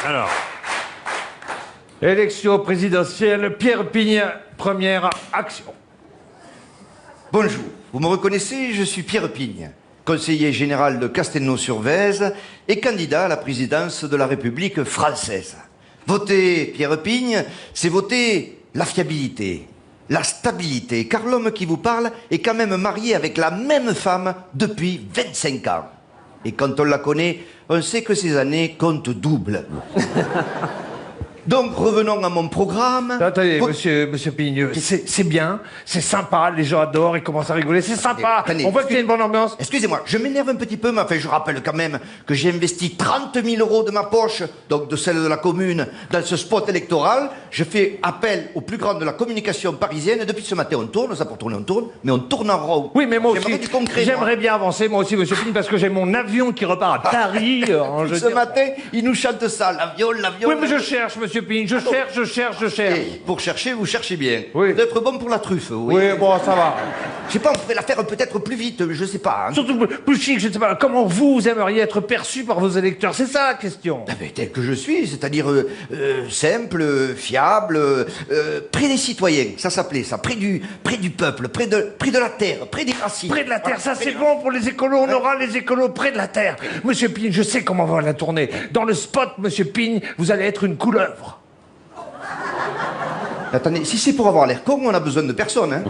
Alors, élection présidentielle, Pierre Pigne, première action. Bonjour, vous me reconnaissez, je suis Pierre Pigne, conseiller général de Castelnau-sur-Vèze et candidat à la présidence de la République française. Voter Pierre Pigne, c'est voter la fiabilité, la stabilité, car l'homme qui vous parle est quand même marié avec la même femme depuis 25 ans. Et quand on la connaît, on sait que ces années comptent double. Donc, revenons à mon programme. Attendez, monsieur Pigne, c'est bien, c'est sympa, les gens adorent, ils commencent à rigoler, c'est sympa. Attendez, on voit qu'il y a une bonne ambiance. Excusez-moi, je m'énerve un petit peu, mais enfin, je rappelle quand même que j'ai investi 30 000 € de ma poche, donc de celle de la commune, dans ce spot électoral. Je fais appel aux plus grands de la communication parisienne. Depuis ce matin, on tourne, ça pour tourner, on tourne, mais on tourne en rond. Oui, mais moi aussi, du concret, j'aimerais bien avancer, moi aussi, monsieur Pigne, parce que j'ai mon avion qui repart à Paris. Ce matin, ils nous chantent ça, l'avion. Oui, mais je cherche, monsieur Pigne, je cherche. Et pour chercher, vous cherchez bien. Oui. D'être bon pour la truffe, oui. Oui, bon, ça va. Je sais pas, on pourrait la faire peut-être plus vite, je sais pas. Hein. Surtout plus chic, je ne sais pas, comment vous aimeriez être perçu par vos électeurs? C'est ça la question. Ah ben, tel que je suis, c'est-à-dire simple, fiable, près des citoyens, ça s'appelait ça, près du peuple, près de la terre, près des racines. Près de la terre, ça c'est bon pour les écolos, on aura les écolos près de la terre. Monsieur Pigne, je sais comment on va la tourner. Dans le spot, monsieur Pigne, vous allez être une couleuvre. Attendez, si c'est pour avoir l'air con, on a besoin de personne, hein.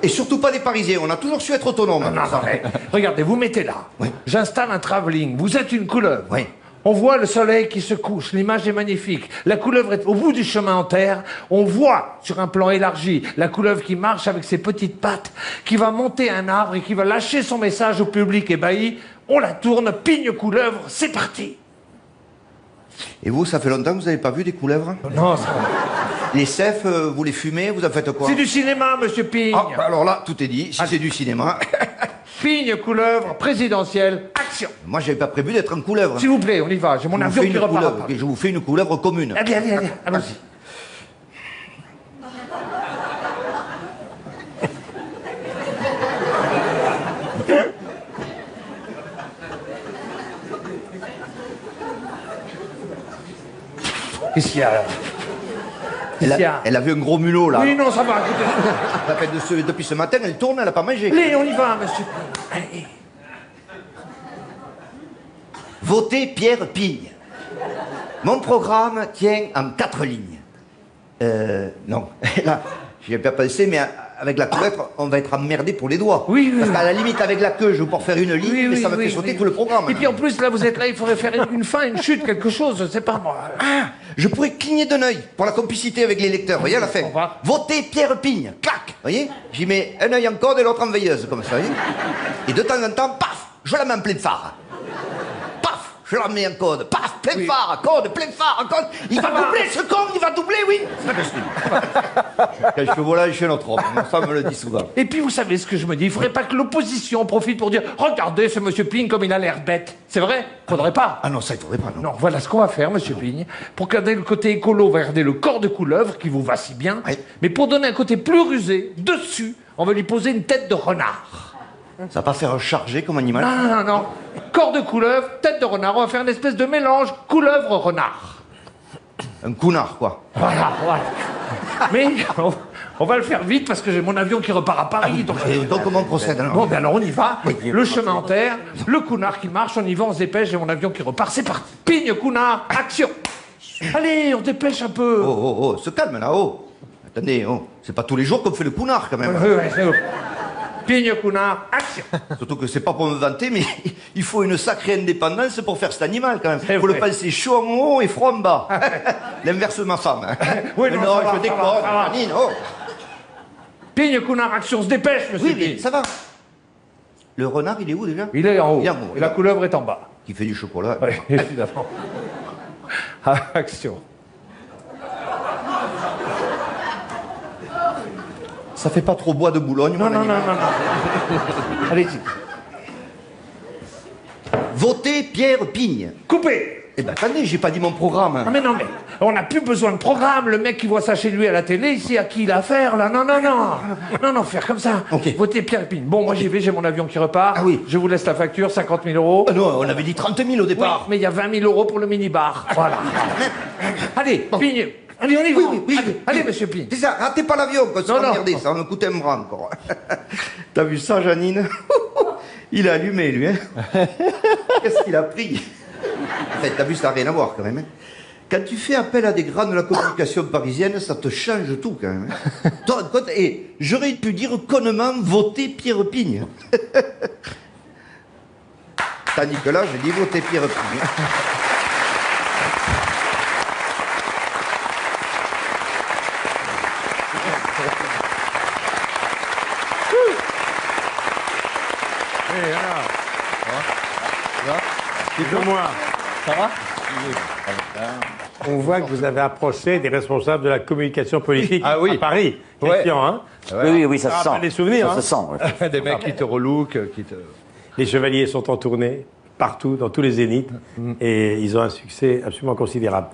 Et surtout pas des Parisiens, on a toujours su être autonome. Non, mais, regardez, vous mettez là. Oui. J'installe un travelling, vous êtes une couleuvre. Oui. On voit le soleil qui se couche, l'image est magnifique. La couleuvre est au bout du chemin en terre. On voit, sur un plan élargi, la couleuvre qui marche avec ses petites pattes, qui va monter un arbre et qui va lâcher son message au public ébahi. On la tourne, Pigne couleuvre, c'est parti. Et vous, ça fait longtemps que vous n'avez pas vu des couleuvres? Non, ça... Les cefs, vous les fumez, vous en faites quoi? C'est du cinéma, monsieur Pigne. Ah, alors là, tout est dit, si c'est du cinéma. Pigne couleuvre, présidentielle, action. Moi, j'avais pas prévu d'être en couleuvre. S'il vous plaît, on y va, j'ai mon avion qui repart. Ok, je vous fais une couleuvre commune. Allez, allons-y. Qu'est-ce qu'il y a là? Elle a vu un gros mulot, là. Oui, non, ça va. Ça fait depuis ce matin, elle tourne, elle a pas mangé. Allez, on y va, monsieur. Allez. Votez Pierre Pigne. Mon programme tient en 4 lignes. Non. Là, j'y ai pas pensé, mais avec la couleuvre, on va être emmerdé pour les doigts. Oui. Parce qu'à la limite, avec la queue, je vais pouvoir faire une ligne, mais ça me fait sauter tout le programme. Et puis en plus, là, vous êtes là, il faudrait faire une fin, une chute, quelque chose, je sais pas moi. Ah, je pourrais cligner d'un œil pour la complicité avec les lecteurs. Vous voyez à la fin? Au revoir. Votez Pierre Pigne. Clac. Vous voyez? J'y mets un œil en code et l'autre en veilleuse, comme ça. Vous voyez? Et de temps en temps, paf, je la mets en pleine phare. Paf, je la mets en code. Paf, plein phare, code, plein phare, code. Il va doubler ce con, il va doubler, oui. Quand je suis voilà, je suis notre homme. Ma femme me le dit souvent. Et puis vous savez ce que je me dis, il faudrait pas que l'opposition profite pour dire « Regardez ce monsieur Pigne comme il a l'air bête ». C'est vrai? Faudrait pas. Ah non, ça il faudrait pas, non. Non, voilà ce qu'on va faire, monsieur Pigne. Pour garder le côté écolo, on va garder le corps de couleuvre, qui vous va si bien. Oui. Mais pour donner un côté plus rusé, dessus, on va lui poser une tête de renard. Ça va pas faire charger comme animal? Non. Corps de couleuvre, tête de renard. On va faire une espèce de mélange couleuvre-renard. Un counard, quoi. Voilà. Mais on va le faire vite parce que j'ai mon avion qui repart à Paris. Et donc comment on procède alors? Bon, ben alors on y va. Le chemin en terre, le counard qui marche, on y va, on se dépêche, j'ai mon avion qui repart. C'est parti. Pigne, counard, action. Allez, on se dépêche un peu. Oh, se calme là, oh. Attendez, oh. C'est pas tous les jours qu'on fait le counard quand même. Ouais, c'est bon. Pigne, counard, action. Surtout que c'est pas pour me vanter, mais il faut une sacrée indépendance pour faire cet animal quand même. C'est Il faut le vrai. penser chaud en haut et froid en bas. L'inverse de ma femme. Oui, Mais non, non, ça va, je déconne. ça va. Janine, oh. Pigne, counard, action, on se dépêche, monsieur Oui, mais Pigne. ça va. Le renard, il est où déjà? Il est en haut. Il est en haut, Et la couleuvre est en bas. Qui fait du chocolat. Oui, évidemment. Action. Ça fait pas trop bois de Boulogne, mon Non. animal. Allez-y. Votez Pierre Pigne. Coupez. Eh ben attendez, j'ai pas dit mon programme. Ah mais non, mais on n'a plus besoin de programme. Le mec qui voit ça chez lui à la télé, ici, à qui il a affaire, là? Non, non, non. Non, non, faire comme ça. Ok. Votez Pierre Épine. Bon, moi j'y vais, j'ai mon avion qui repart. Ah oui. Je vous laisse la facture, 50 000 euros. Ah non, on avait dit 30 000 au Oui, départ. mais il y a 20 000 euros pour le minibar. Voilà. Allez, Pigne. Allez, on y va. Oui. Allez, monsieur Pigne. C'est ça, ratez pas l'avion, quoi, c'est Non, non. emmerdé, ça va me coûter un bras encore. T'as vu ça, Janine? Il a allumé, lui, hein. Qu'est-ce qu'il a pris? En fait, t'as vu, ça n'a rien à voir, quand même. Hein. Quand tu fais appel à des grands de la communication parisienne, ça te change tout, quand même. Hein. Toi, et j'aurais pu dire connement voter Pierre Pigne. Tandis que là, je dis voter Pierre Pigne. Dites-moi, ça va? On voit que vous avez approché des responsables de la communication politique à Paris. Christian, hein? Oui, ça se sent. Des souvenirs, Ça se sent. Ouais. Des mecs qui te relookent, qui te... Les chevaliers sont en tournée partout, dans tous les zéniths, et ils ont un succès absolument considérable.